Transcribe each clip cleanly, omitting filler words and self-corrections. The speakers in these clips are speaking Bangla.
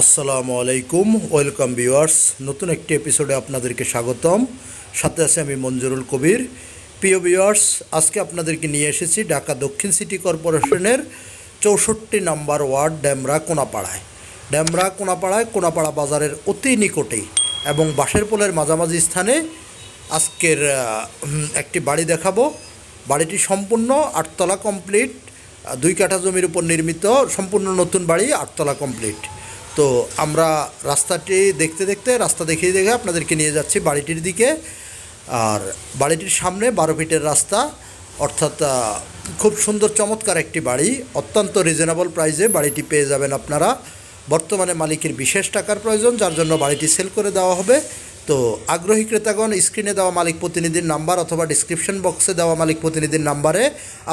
আসসালামু আলাইকুম, ওয়েলকাম ভিউয়ার্স। নতুন একটি এপিসোডে আপনাদেরকে স্বাগতম। সাথে আছে আমি মঞ্জুরুল কবির। প্রিয় ভিউয়ার্স, আজকে আপনাদেরকে নিয়ে এসেছি ঢাকা দক্ষিণ সিটি কর্পোরেশনের 64 নম্বর ওয়ার্ড ডেমরা কোনাপাড়ায়। কোনাপাড়া বাজারের অতি নিকটেই এবং বাঁশের পোলের মাঝামাঝি স্থানে আজকের একটি বাড়ি দেখাবো। বাড়িটি সম্পূর্ণ 8তলা কমপ্লিট, 2 কাঠা জমির উপর নির্মিত সম্পূর্ণ নতুন বাড়ি, 8তলা কমপ্লিট। তো আমরা রাস্তাটি রাস্তা দেখে আপনাদেরকে নিয়ে যাচ্ছি বাড়িটির দিকে। আর বাড়িটির সামনে 12 ফিটের রাস্তা, অর্থাৎ খুব সুন্দর চমৎকার একটি বাড়ি। অত্যন্ত রিজনেবল প্রাইসে বাড়িটি পেয়ে যাবেন আপনারা। বর্তমানে মালিকের বিশেষ টাকার প্রয়োজন, যার জন্য বাড়িটি সেল করে দেওয়া হবে। তো আগ্রহী ক্রেতাগণ স্ক্রিনে দেওয়া মালিক প্রতিনিধির নাম্বার অথবা ডিসক্রিপশন বক্সে দেওয়া মালিক প্রতিনিধির নাম্বারে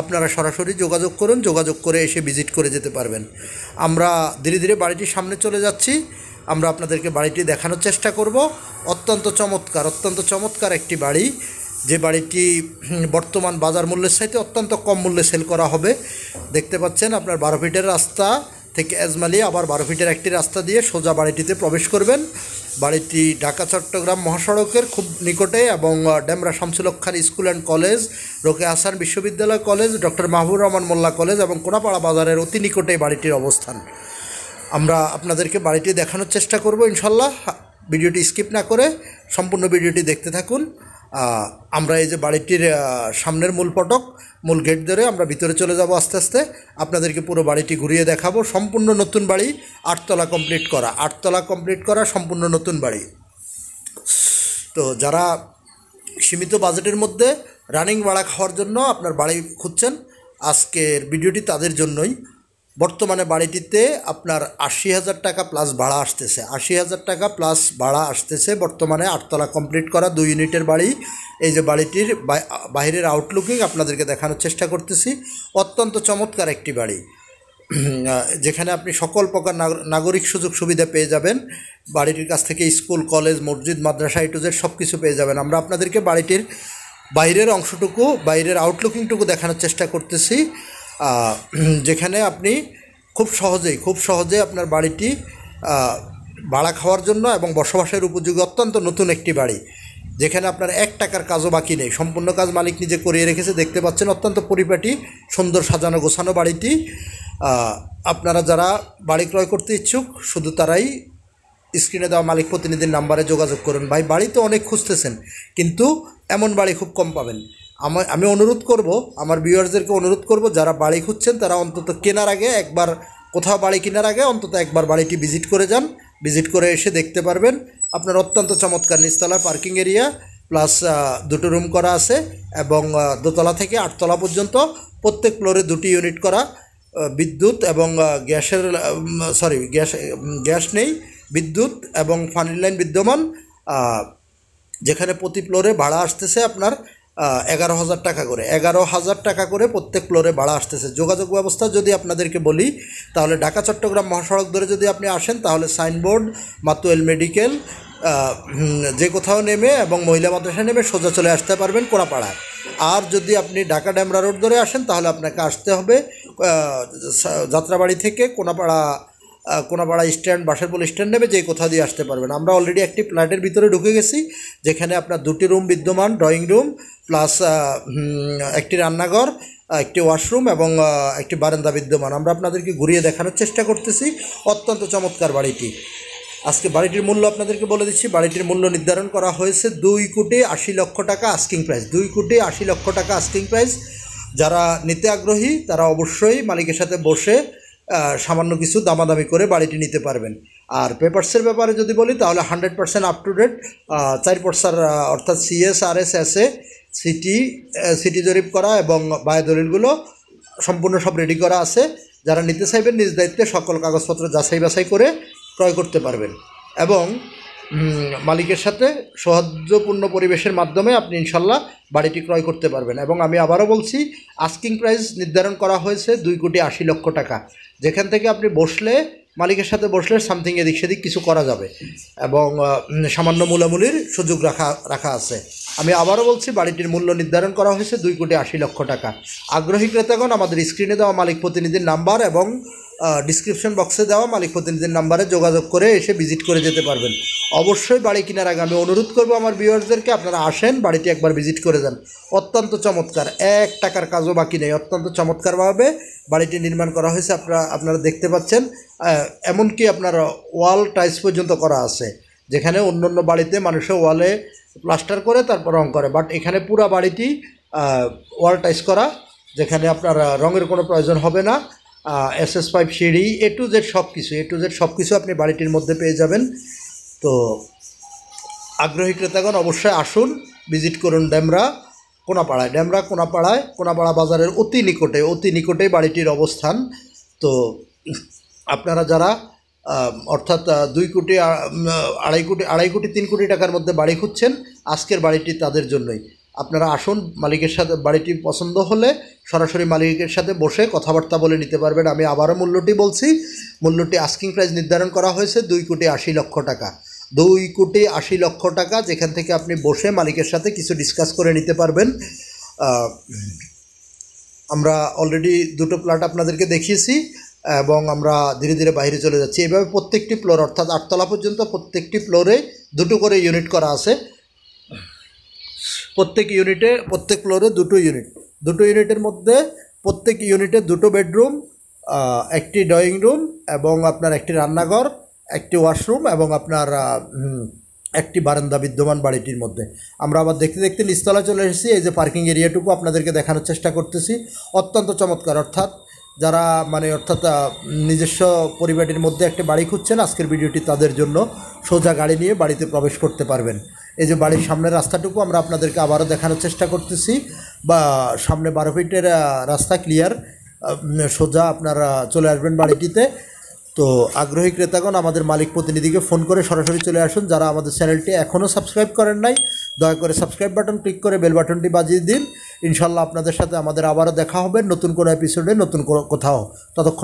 আপনারা সরাসরি যোগাযোগ করুন। যোগাযোগ করে এসে ভিজিট করে যেতে পারবেন। আমরা ধীরে ধীরে বাড়িটির সামনে চলে যাচ্ছি। আমরা আপনাদেরকে বাড়িটি দেখানোর চেষ্টা করব। অত্যন্ত চমৎকার একটি বাড়ি, যে বাড়িটি বর্তমান বাজার মূল্যের চাইতে অত্যন্ত কম মূল্যে সেল করা হবে। দেখতে পাচ্ছেন আপনার 12 ফিটের রাস্তা থেকে এজমালি আবার 12 ফিটের একটি রাস্তা দিয়ে সোজা বাড়িটিতে প্রবেশ করবেন। বাড়িটি ঢাকা চট্টগ্রাম মহাসড়কের খুব নিকটে এবং Demra Shamsul Haque Khan school and college, Rokeya Hasan বিশ্ববিদ্যালয় college, doctor Mahbubur Rahman Mollah college এবং কোনাপাড়া বাজারের অতি নিকটে বাড়িটির অবস্থান। আমরা আপনাদেরকে বাড়িটি দেখানোর চেষ্টা করব ইনশাল্লাহ। ভিডিওটি স্কিপ না করে সম্পূর্ণ ভিডিওটি দেখতে থাকুন। আমরা এই যে বাড়িটির সামনের মূল গেট ধরে আমরা ভিতরে চলে যাব আস্তে আস্তে। আপনাদেরকে পুরো বাড়িটি ঘুরিয়ে দেখাবো। সম্পূর্ণ নতুন বাড়ি, 8তলা কমপ্লিট করা সম্পূর্ণ নতুন বাড়ি। তো যারা সীমিত বাজেটের মধ্যে রানিং ভাড়া খাওয়ার জন্য আপনার বাড়ি খুঁজছেন, আজকের ভিডিওটি তাদের জন্যই। বর্তমানে বাড়িটিতে আপনার 80,000 টাকা প্লাস ভাড়া আসতেছে, 80,000 টাকা প্লাস ভাড়া আসতেছে বর্তমানে। 8তলা কমপ্লিট করা 2 ইউনিটের বাড়ি। এই যে বাড়িটির বাইরের আউটলুকিং আপনাদেরকে দেখানোর চেষ্টা করতেছি। অত্যন্ত চমৎকার একটি বাড়ি, যেখানে আপনি সকল প্রকার নাগরিক সুযোগ সুবিধা পেয়ে যাবেন। বাড়িটির কাছ থেকে স্কুল, কলেজ, মসজিদ, মাদ্রাসা টু জেড সব কিছু পেয়ে যাবেন। আমরা আপনাদেরকে বাড়িটির বাইরের অংশটুকু, বাইরের আউটলুকিংটুকু দেখানোর চেষ্টা করতেছি, যেখানে আপনি খুব সহজে আপনার বাড়িটি ভাড়া খাওয়ার জন্য এবং বসবাসের উপযোগী অত্যন্ত নতুন একটি বাড়ি, যেখানে আপনার 1 টাকার কাজও বাকি নেই। সম্পূর্ণ কাজ মালিক নিজে করিয়ে রেখেছে। দেখতে পাচ্ছেন অত্যন্ত পরিপাটি, সুন্দর সাজানো গোছানো বাড়িটি। আপনারা যারা বাড়ি ক্রয় করতে ইচ্ছুক শুধু তারাই স্ক্রিনে দেওয়া মালিক প্রতিনিধির নাম্বারে যোগাযোগ করুন। ভাই, বাড়ি তো অনেক খুঁজতেছেন, কিন্তু এমন বাড়ি খুব কম পাবেন। আমি অনুরোধ করব, আমার ভিউয়ার্সদেরকে অনুরোধ করব, যারা বাড়ি খুঁজছেন তারা অন্তত কোথাও বাড়ি কেনার আগে অন্তত একবার বাড়িটি ভিজিট করে যান। ভিজিট করে এসে দেখতে পারবেন আপনার অত্যন্ত চমৎকার নিচতলা পার্কিং এরিয়া প্লাস 2টো রুম করা আছে এবং 2তলা থেকে 8তলা পর্যন্ত প্রত্যেক ফ্লোরে 2টি ইউনিট করা। বিদ্যুৎ এবং গ্যাস নেই, বিদ্যুৎ এবং পানির লাইন বিদ্যমান। যেখানে প্রতি ফ্লোরে ভাড়া আসতেছে আপনার 11,000 টাকা করে, 11,000 টাকা করে প্রত্যেক ফ্লোরে ভাড়া আসতেছে। যোগাযোগ ব্যবস্থা যদি আপনাদেরকে বলি, তাহলে ঢাকা চট্টগ্রাম মহাসড়ক ধরে যদি আপনি আসেন, তাহলে সাইনবোর্ড, মাতুয়েল মেডিকেল, যে কোথাও নেমে এবং মহিলা মাদ্রাসা নেমে সোজা চলে আসতে পারবেন কোনাপাড়ায়। আর যদি আপনি ঢাকা ডেমরা রোড ধরে আসেন, তাহলে আপনাকে আসতে হবে যাত্রাবাড়ি থেকে কোনাপাড়া স্ট্যান্ড, বাঁশের পোল স্ট্যান্ড নেবে যে কোথাও দিয়ে আসতে পারবেন। আমরা অলরেডি একটি ফ্ল্যাটের ভিতরে ঢুকে গেছি, যেখানে আপনার 2টি রুম বিদ্যমান, ড্রয়িং রুম প্লাস একটি রান্নাঘর, একটি ওয়াশরুম এবং একটি বারান্দা বিদ্যমান। আমরা আপনাদেরকে ঘুরিয়ে দেখানোর চেষ্টা করতেছি। অত্যন্ত চমৎকার বাড়িটি। আজকে বাড়িটির মূল্য আপনাদেরকে বলে দিচ্ছি। বাড়িটির মূল্য নির্ধারণ করা হয়েছে 2,80,00,000 টাকা আস্কিং প্রাইস, 2,80,00,000 টাকা আস্কিং প্রাইস। যারা নিতে আগ্রহী তারা অবশ্যই মালিকের সাথে বসে সামান্য কিছু দামাদামি করে বাড়িটি নিতে পারবেন। আর পেপারসের ব্যাপারে যদি বলি, তাহলে 100% আপ টু ডেট 4 পর্সার, অর্থাৎ CS, RS, SA, সিটি জরিপ করা এবং বায় দলিলগুলো সম্পূর্ণ সব রেডি করা আছে। যারা নিতে চাইবেন নিজ দায়িত্বে সকল কাগজপত্র যাচাই বাছাই করে ক্রয় করতে পারবেন এবং মালিকের সাথে সৌহার্দ্যপূর্ণ পরিবেশের মাধ্যমে আপনি ইনশাল্লাহ বাড়িটি ক্রয় করতে পারবেন। এবং আমি আবারও বলছি, আস্কিং প্রাইস নির্ধারণ করা হয়েছে 2,80,00,000 টাকা, যেখান থেকে আপনি মালিকের সাথে বসলে সামথিং এদিক সেদিক কিছু করা যাবে এবং সামান্য মূলামূলির সুযোগ রাখা আছে। আমি আবারও বলছি, বাড়িটির মূল্য নির্ধারণ করা হয়েছে 2,80,00,000 টাকা। আগ্রহী ক্রেতাগণ আমাদের স্ক্রিনে দেওয়া মালিক প্রতিনিধির নাম্বার এবং ডিসক্রিপশন বক্সে দেওয়া মালিক প্রতিনিধির নাম্বারে যোগাযোগ করে এসে ভিজিট করে যেতে পারবেন। অবশ্যই বাড়ি কেনার আগে আমি অনুরোধ করব আমার ভিউয়ার্সদেরকে, আপনারা আসেন, বাড়িটি একবার ভিজিট করে যান। অত্যন্ত চমৎকার, 1 টাকার কাজও বাকি নেই। অত্যন্ত চমৎকারভাবে বাড়িটি নির্মাণ করা হয়েছে, আপনারা দেখতে পাচ্ছেন। এমনকি আপনার ওয়াল টাইলস পর্যন্ত করা আছে, যেখানে অন্য অন্য বাড়িতে মানুষের ওয়ালে প্লাস্টার করে তারপর রং করে, বাট এখানে পুরো বাড়িটি ওয়াল টাইলস করা, যেখানে আপনার রঙের কোনো প্রয়োজন হবে না। SS5 সিঁড়ি A to Z সব কিছু আপনি বাড়িটির মধ্যে পেয়ে যাবেন। তো আগ্রহী ক্রেতাগণ অবশ্যই আসুন, ভিজিট করুন ডেমরা কোনাপাড়া বাজারের অতি নিকটে বাড়িটির অবস্থান। তো আপনারা যারা অর্থাৎ 2 কোটি, 2.5 কোটি 3 কোটি টাকার মধ্যে বাড়ি খুঁজছেন, আজকের বাড়িটি তাদের জন্যই। আপনারা আসুন, মালিকের সাথে বাড়িটি পছন্দ হলে সরাসরি মালিকের সাথে বসে কথাবার্তা বলে নিতে পারবেন। আমি আবারও মূল্যটি বলছি, মূল্যটি আস্কিং প্রাইস নির্ধারণ করা হয়েছে 2,80,00,000 টাকা। 2,80,00,000 টাকা, যেখান থেকে আপনি বসে মালিকের সাথে কিছু ডিসকাস করে নিতে পারবেন। আমরা অলরেডি 2টো প্লট আপনাদেরকে দেখিয়েছি এবং আমরা ধীরে ধীরে বাইরে চলে যাচ্ছি। এভাবে প্রত্যেকটি ফ্লোর, অর্থাৎ 8 তলা পর্যন্ত প্রত্যেকটি ফ্লোরে 2টো করে ইউনিট করা আছে। প্রত্যেক ফ্লোরে 2টো ইউনিটের মধ্যে প্রত্যেক ইউনিটে 2টো বেডরুম, একটি ড্রয়িং রুম এবং আপনার একটি রান্নাঘর, একটি ওয়াশরুম এবং আপনার একটি বারান্দা বিদ্যমান বাড়িটির মধ্যে। আমরা আবার দেখতে দেখতে নিচতলা চলে এসেছি। এই যে পার্কিং এরিয়াটুকু আপনাদেরকে দেখানোর চেষ্টা করতেছি, অত্যন্ত চমৎকার। অর্থাৎ যারা নিজস্ব পরিবারের মধ্যে একটা বাড়ি খুঁজছেন, আজকের ভিডিওটি তাদের জন্য। সোজা গাড়ি নিয়ে বাড়িতে প্রবেশ করতে পারবেন। এই যে বাড়ির সামনের রাস্তাটুকু আমরা আপনাদেরকে আবারও দেখানোর চেষ্টা করতেছি, বা সামনে 12 ফিটের রাস্তা ক্লিয়ার, সোজা আপনারা চলে আসবেন বাড়িটিতে। তো আগ্রহী ক্রেতাগণ আমাদের মালিক প্রতিনিধিকে ফোন করে সরাসরি চলে আসুন। যারা আমাদের চ্যানেলটি এখনও সাবস্ক্রাইব করেন নাই, দয়া করে সাবস্ক্রাইব বাটন ক্লিক করে বেল বাটনটি বাজিয়ে দিন। ইনশাল্লাহ আপনাদের সাথে আমাদের আবারও দেখা হবে নতুন কোনো এপিসোডে, নতুন কোথাও। ততক্ষণ